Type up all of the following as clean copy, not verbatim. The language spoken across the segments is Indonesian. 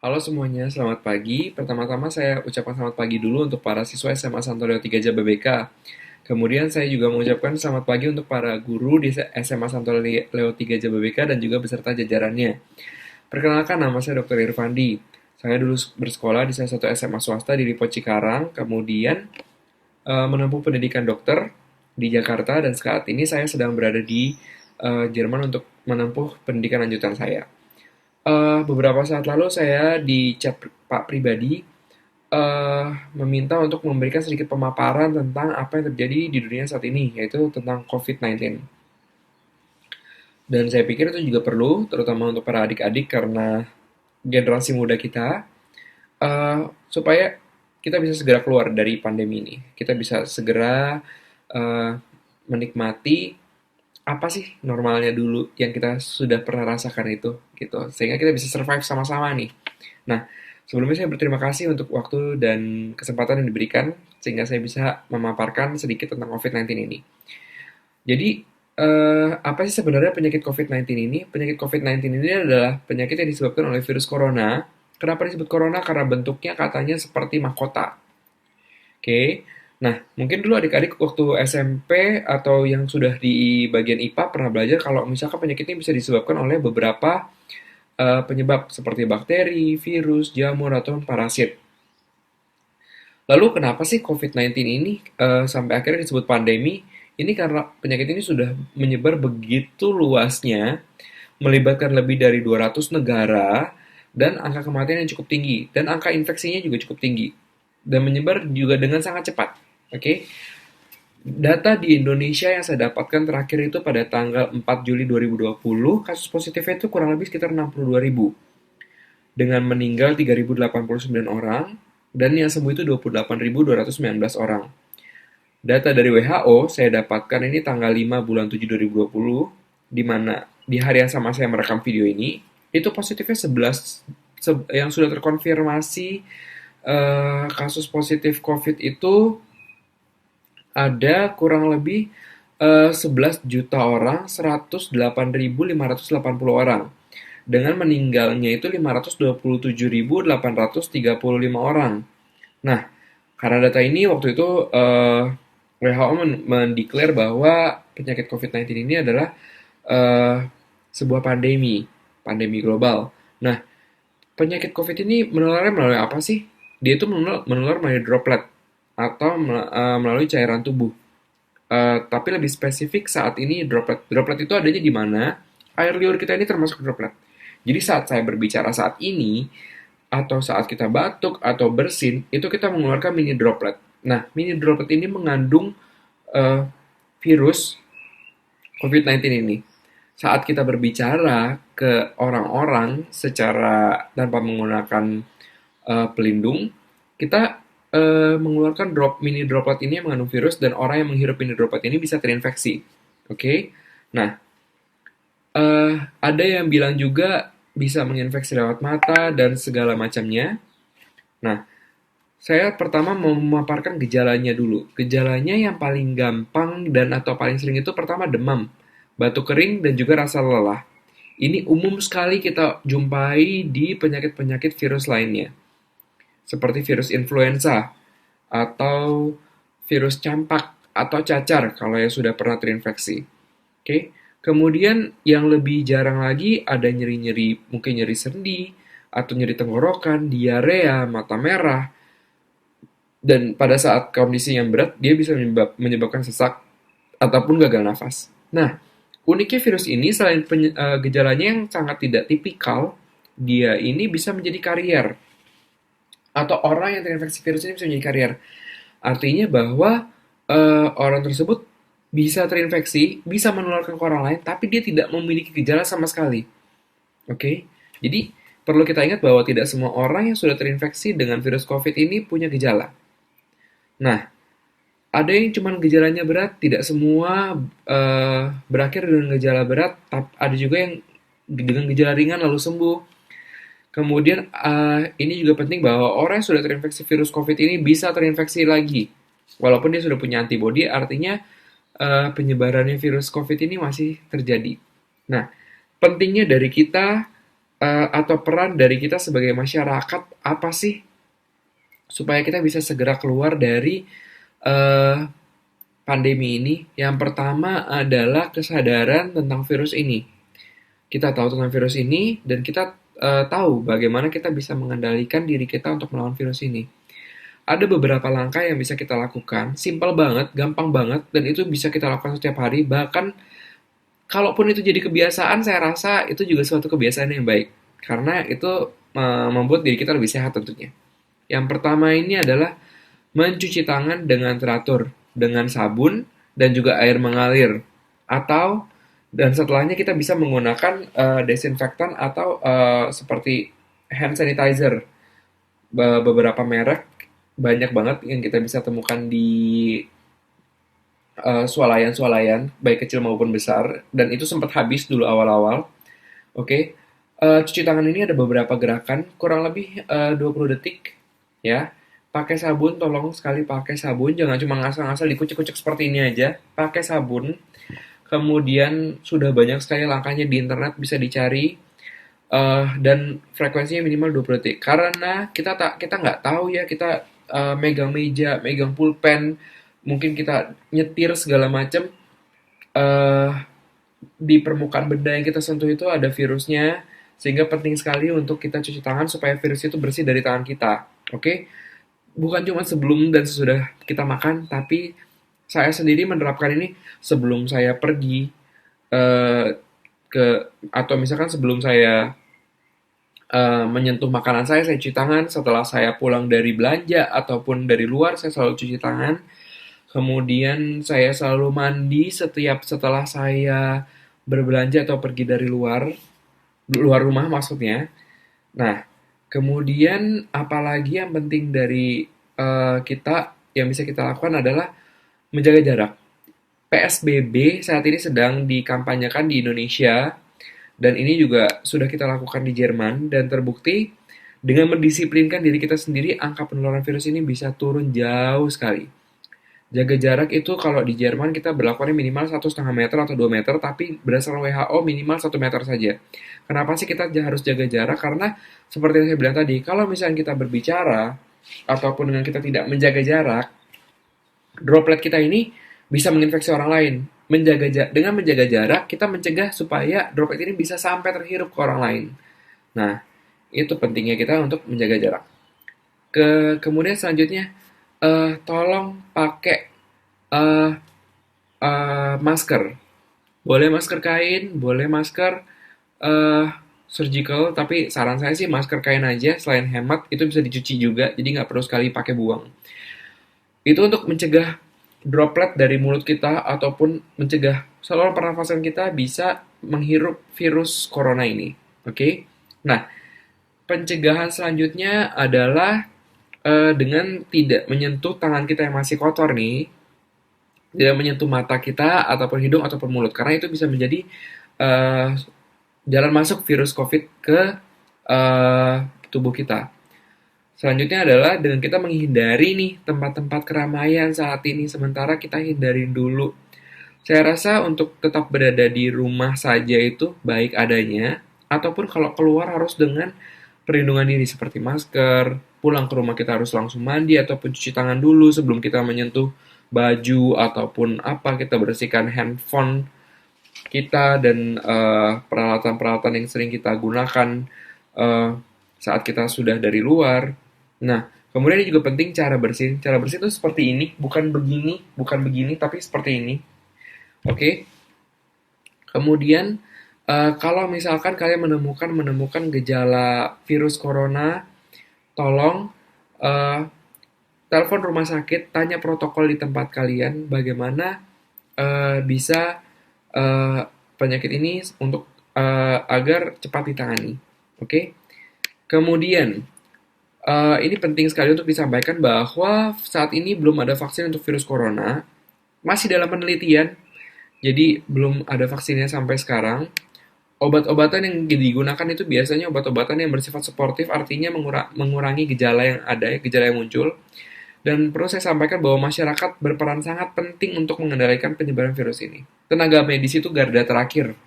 Halo semuanya, selamat pagi. Pertama-tama saya ucapkan selamat pagi dulu untuk para siswa SMA Santo Leo 3 Jababeka. Kemudian saya juga mengucapkan selamat pagi untuk para guru di SMA Santo Leo 3 Jababeka dan juga beserta jajarannya. Perkenalkan, nama saya Dr. Irfandi. Saya dulu bersekolah di salah satu SMA swasta di Lipo Cikarang, kemudian menempuh pendidikan dokter di Jakarta, dan saat ini saya sedang berada di Jerman untuk menempuh pendidikan lanjutan saya. Beberapa saat lalu saya di chat Pak pribadi meminta untuk memberikan sedikit pemaparan tentang apa yang terjadi di dunia saat ini, yaitu tentang COVID-19. Dan saya pikir itu juga perlu, terutama untuk para adik-adik karena generasi muda kita, supaya kita bisa segera keluar dari pandemi ini. Kita bisa segera eh, menikmati apa sih normalnya dulu yang kita sudah pernah rasakan itu, gitu. Sehingga kita bisa survive sama-sama nih. Nah, sebelumnya saya berterima kasih untuk waktu dan kesempatan yang diberikan sehingga saya bisa memaparkan sedikit tentang COVID-19 ini. Jadi, apa sih sebenarnya penyakit COVID-19 ini? Penyakit COVID-19 ini adalah penyakit yang disebabkan oleh virus corona. Kenapa disebut corona? Karena bentuknya katanya seperti mahkota. Oke. Nah, mungkin dulu adik-adik waktu SMP atau yang sudah di bagian IPA pernah belajar kalau misalkan penyakit ini bisa disebabkan oleh beberapa penyebab seperti bakteri, virus, jamur, atau parasit. Lalu kenapa sih COVID-19 ini sampai akhirnya disebut pandemi? Ini karena penyakit ini sudah menyebar begitu luasnya, melibatkan lebih dari 200 negara, dan angka kematian yang cukup tinggi, dan angka infeksinya juga cukup tinggi, dan menyebar juga dengan sangat cepat. Oke, data di Indonesia yang saya dapatkan terakhir itu pada tanggal 4 Juli 2020, kasus positifnya itu kurang lebih sekitar 62.000 dengan meninggal 3.089 orang, dan yang sembuh itu 28.219 orang. Data dari WHO saya dapatkan ini tanggal 5 bulan 7 2020, di mana di hari yang sama saya merekam video ini, itu positifnya 11 yang sudah terkonfirmasi kasus positif COVID itu ada kurang lebih 11 juta orang, 108.580 orang. Dengan meninggalnya itu 527.835 orang. Nah, karena data ini waktu itu WHO mendeklar bahwa penyakit COVID-19 ini adalah eh, sebuah pandemi global. Nah, penyakit COVID ini menularnya melalui apa sih? Dia itu menular melalui droplet atau melalui cairan tubuh. Tapi lebih spesifik saat ini droplet. Droplet itu adanya di mana? Air liur kita ini termasuk droplet. Jadi saat saya berbicara saat ini, atau saat kita batuk atau bersin, itu kita mengeluarkan mini droplet. Nah, mini droplet ini mengandung eh, virus COVID-19 ini. Saat kita berbicara ke orang-orang secara tanpa menggunakan pelindung, kita mengeluarkan mini droplet ini yang mengandung virus dan orang yang menghirup mini droplet ini bisa terinfeksi. Oke, okay? Nah, ada yang bilang juga bisa menginfeksi lewat mata dan segala macamnya. Nah, saya pertama mau memaparkan gejalanya dulu. Gejalanya yang paling gampang dan atau paling sering itu pertama demam, batuk kering, dan juga rasa lelah. Ini umum sekali kita jumpai di penyakit-penyakit virus lainnya, seperti virus influenza, atau virus campak, atau cacar kalau yang sudah pernah terinfeksi. Oke, kemudian yang lebih jarang lagi ada nyeri-nyeri, mungkin nyeri sendi, atau nyeri tenggorokan, diarea, mata merah, dan pada saat kondisi yang berat, dia bisa menyebabkan sesak ataupun gagal nafas. Nah, uniknya virus ini selain gejalanya yang sangat tidak tipikal, dia ini bisa menjadi karier. Atau orang yang terinfeksi virus ini bisa menjadi karier. Artinya bahwa orang tersebut bisa terinfeksi, bisa menularkan ke orang lain, tapi dia tidak memiliki gejala sama sekali. Oke, jadi perlu kita ingat bahwa tidak semua orang yang sudah terinfeksi dengan virus COVID ini punya gejala. Nah, ada yang cuma gejalanya berat, tidak semua berakhir dengan gejala berat, ada juga yang dengan gejala ringan lalu sembuh. Kemudian ini juga penting bahwa orang yang sudah terinfeksi virus COVID ini bisa terinfeksi lagi. Walaupun dia sudah punya antibodi, artinya penyebarannya virus COVID ini masih terjadi. Nah, pentingnya dari kita atau peran dari kita sebagai masyarakat apa sih supaya kita bisa segera keluar dari eh, pandemi ini? Yang pertama adalah kesadaran tentang virus ini. Kita tahu tentang virus ini dan kita tahu bagaimana kita bisa mengendalikan diri kita untuk melawan virus ini. Ada beberapa langkah yang bisa kita lakukan, simpel banget, gampang banget, dan itu bisa kita lakukan setiap hari. Bahkan, kalaupun itu jadi kebiasaan, saya rasa itu juga suatu kebiasaan yang baik. Karena itu membuat diri kita lebih sehat tentunya. Yang pertama ini adalah mencuci tangan dengan teratur, dengan sabun dan juga air mengalir. Atau, dan setelahnya kita bisa menggunakan desinfektan atau seperti hand sanitizer. Beberapa merek banyak banget yang kita bisa temukan di swalayan-swalayan, baik kecil maupun besar, dan itu sempat habis dulu awal-awal. Oke. Cuci tangan ini ada beberapa gerakan, kurang lebih 20 detik, ya. Pakai sabun, tolong sekali pakai sabun, jangan cuma ngasal-ngasal dikucek-kucek seperti ini aja. Pakai sabun, kemudian sudah banyak sekali langkahnya di internet, bisa dicari, dan frekuensinya minimal 20 detik. Karena kita nggak tahu ya, kita megang meja, megang pulpen, mungkin kita nyetir segala macam, eh di permukaan benda yang kita sentuh itu ada virusnya, sehingga penting sekali untuk kita cuci tangan supaya virus itu bersih dari tangan kita. Oke? Bukan cuma sebelum dan sesudah kita makan, tapi saya sendiri menerapkan ini sebelum saya pergi eh, ke atau misalkan sebelum saya menyentuh makanan saya cuci tangan. Setelah saya pulang dari belanja ataupun dari luar, saya selalu cuci tangan. Kemudian saya selalu mandi setiap setelah saya berbelanja atau pergi dari luar, luar rumah maksudnya. Nah, kemudian apalagi yang penting dari kita yang bisa kita lakukan adalah menjaga jarak. PSBB saat ini sedang dikampanyekan di Indonesia dan ini juga sudah kita lakukan di Jerman dan terbukti dengan mendisiplinkan diri kita sendiri angka penularan virus ini bisa turun jauh sekali. Jaga jarak itu kalau di Jerman kita berlakukannya minimal 1,5 meter atau 2 meter, tapi berdasarkan WHO minimal 1 meter saja. Kenapa sih kita harus jaga jarak? Karena seperti yang saya bilang tadi, kalau misalnya kita berbicara ataupun dengan kita tidak menjaga jarak, droplet kita ini bisa menginfeksi orang lain. Dengan menjaga jarak, kita mencegah supaya droplet ini bisa sampai terhirup ke orang lain. Nah, itu pentingnya kita untuk menjaga jarak. Kemudian selanjutnya, tolong pakai eh, masker. Boleh masker kain, boleh masker eh, surgical, tapi saran saya sih masker kain aja. Selain hemat, itu bisa dicuci juga, jadi nggak perlu sekali pakai buang. Itu untuk mencegah droplet dari mulut kita ataupun mencegah saluran pernafasan kita bisa menghirup virus corona ini. Oke? Nah, pencegahan selanjutnya adalah dengan tidak menyentuh tangan kita yang masih kotor nih, tidak menyentuh mata kita ataupun hidung ataupun mulut karena itu bisa menjadi eh, jalan masuk virus COVID ke tubuh kita. Selanjutnya adalah dengan kita menghindari nih tempat-tempat keramaian saat ini, sementara kita hindarin dulu. Saya rasa untuk tetap berada di rumah saja itu baik adanya, ataupun kalau keluar harus dengan perlindungan diri seperti masker, pulang ke rumah kita harus langsung mandi ataupun cuci tangan dulu sebelum kita menyentuh baju ataupun apa, kita bersihkan handphone kita dan peralatan-peralatan yang sering kita gunakan eh, saat kita sudah dari luar. Nah, kemudian ini juga penting cara bersih. Cara bersih itu seperti ini, bukan begini, tapi seperti ini. Oke. Kemudian kalau misalkan kalian menemukan gejala virus corona, tolong eh, telepon rumah sakit, tanya protokol di tempat kalian, bagaimana bisa eh, penyakit ini untuk agar cepat ditangani. Oke. Kemudian ini penting sekali untuk disampaikan bahwa saat ini belum ada vaksin untuk virus corona, masih dalam penelitian, jadi belum ada vaksinnya sampai sekarang. Obat-obatan yang digunakan itu biasanya obat-obatan yang bersifat suportif, artinya mengurangi gejala yang ada, gejala yang muncul. Dan perlu saya sampaikan bahwa masyarakat berperan sangat penting untuk mengendalikan penyebaran virus ini. Tenaga medis itu garda terakhir.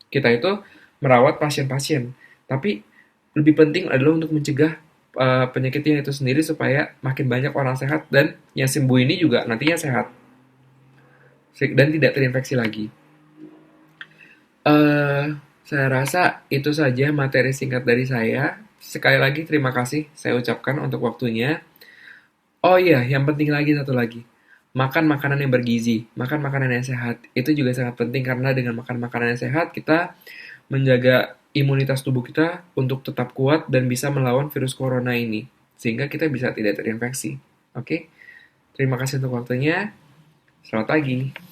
Kita itu merawat pasien-pasien. Tapi lebih penting adalah untuk mencegah penyakitnya itu sendiri supaya makin banyak orang sehat dan yang sembuh ini juga nantinya sehat dan tidak terinfeksi lagi. Eh, saya rasa itu saja materi singkat dari saya. Sekali lagi terima kasih saya ucapkan untuk waktunya. Oh iya, yang penting lagi satu lagi. Makan makanan yang bergizi, makan makanan yang sehat. Itu juga sangat penting karena dengan makan makanan yang sehat kita menjaga imunitas tubuh kita untuk tetap kuat dan bisa melawan virus corona ini. Sehingga kita bisa tidak terinfeksi. Oke? Terima kasih untuk waktunya. Selamat pagi.